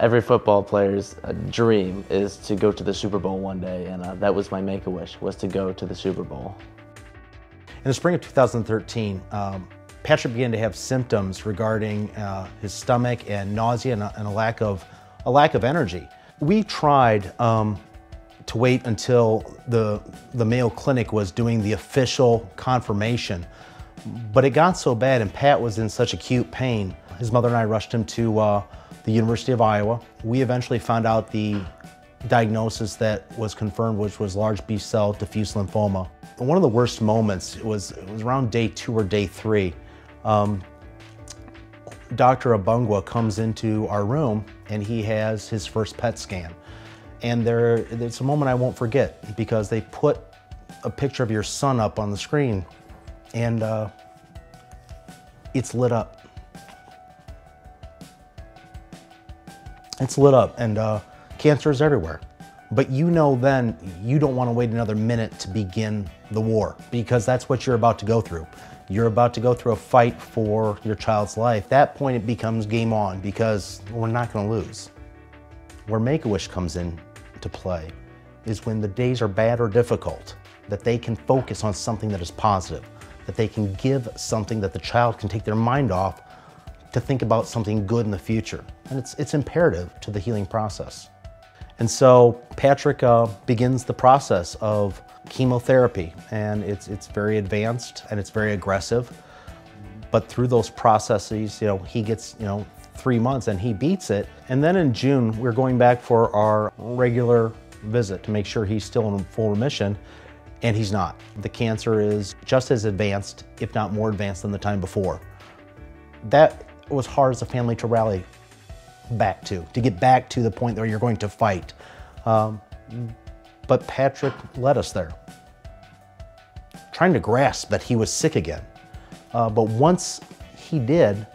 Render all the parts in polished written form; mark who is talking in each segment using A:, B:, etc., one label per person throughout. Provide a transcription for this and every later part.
A: Every football player's dream is to go to the Super Bowl one day, and that was my Make-A-Wish, was to go to the Super Bowl.
B: In the spring of 2013, Patrick began to have symptoms regarding his stomach and nausea and a lack of energy. We tried to wait until the Mayo Clinic was doing the official confirmation, but it got so bad and Pat was in such acute pain. His mother and I rushed him to the University of Iowa. We eventually found out the diagnosis that was confirmed, which was large B-cell diffuse lymphoma. And one of the worst moments was around day 2 or day 3. Dr. Abungwa comes into our room and he has his first PET scan. And it's a moment I won't forget because they put a picture of your son up on the screen and it's lit up. It's lit up and cancer is everywhere. But you know then you don't want to wait another minute to begin the war because that's what you're about to go through. You're about to go through a fight for your child's life. At that point it becomes game on because we're not going to lose. Where Make-A-Wish comes in to play is when the days are bad or difficult, that they can focus on something that is positive, that they can give something that the child can take their mind off to think about something good in the future. And it's imperative to the healing process. And so Patrick begins the process of chemotherapy, and it's very advanced and it's very aggressive. But through those processes, he gets 3 months and he beats it. And then in June, we're going back for our regular visit to make sure he's still in full remission, and he's not. The cancer is just as advanced, if not more advanced than the time before. That was hard as a family to rally back to get back to the point where you're going to fight. But Patrick led us there, trying to grasp that he was sick again. But once he did,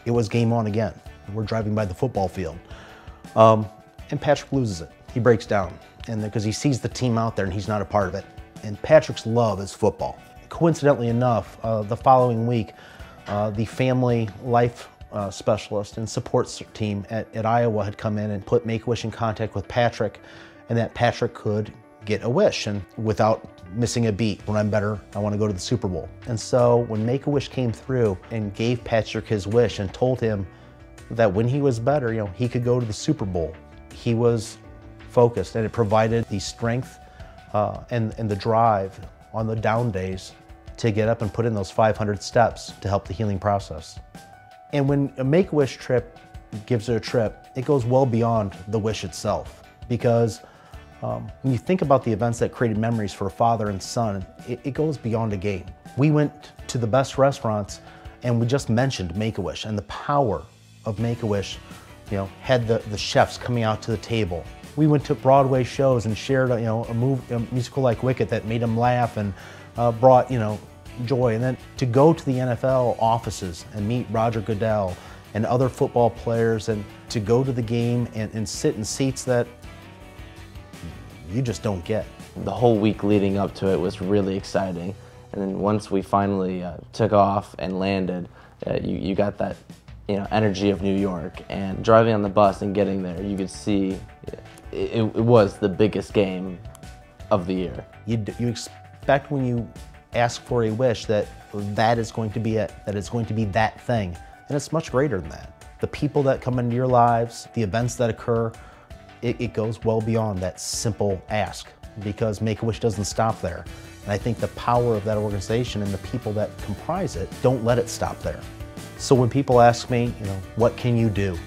B: it was game on again. We're driving by the football field. And Patrick loses it. He breaks down because he sees the team out there and he's not a part of it. And Patrick's love is football. Coincidentally enough, the following week, the family life specialist and support team at Iowa had come in and put Make-A-Wish in contact with Patrick, and that Patrick could get a wish and without missing a beat. When I'm better, I want to go to the Super Bowl. And so when Make-A-Wish came through and gave Patrick his wish and told him that when he was better, he could go to the Super Bowl, he was focused, and it provided the strength and the drive on the down days to get up and put in those 500 steps to help the healing process. And when a Make-A-Wish trip gives it a trip, it goes well beyond the wish itself. Because when you think about the events that created memories for a father and son, it goes beyond a game. We went to the best restaurants and we just mentioned Make-A-Wish and the power of Make-A-Wish, had the chefs coming out to the table. We went to Broadway shows and shared a musical like Wicked that made them laugh and brought joy. And then to go to the NFL offices and meet Roger Goodell and other football players, and to go to the game and sit in seats that you just don't get.
A: The whole week leading up to it was really exciting. And then once we finally took off and landed, you got that energy of New York. And driving on the bus and getting there, you could see it was the biggest game of the year.
B: You expect when you ask for a wish that is going to be it, that it's going to be that thing. And it's much greater than that. The people that come into your lives, the events that occur, it goes well beyond that simple ask, because Make-A-Wish doesn't stop there. And I think the power of that organization and the people that comprise it don't let it stop there. So when people ask me, what can you do?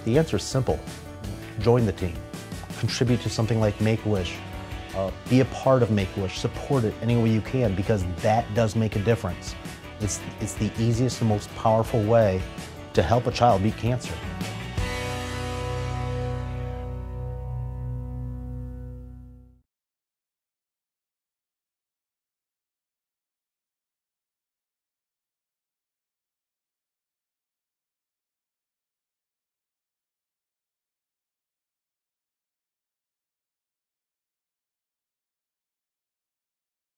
B: The answer is simple. Join the team. Contribute to something like Make-A-Wish. Be a part of Make-A-Wish. Support it any way you can, because that does make a difference. It's the easiest and most powerful way to help a child beat cancer.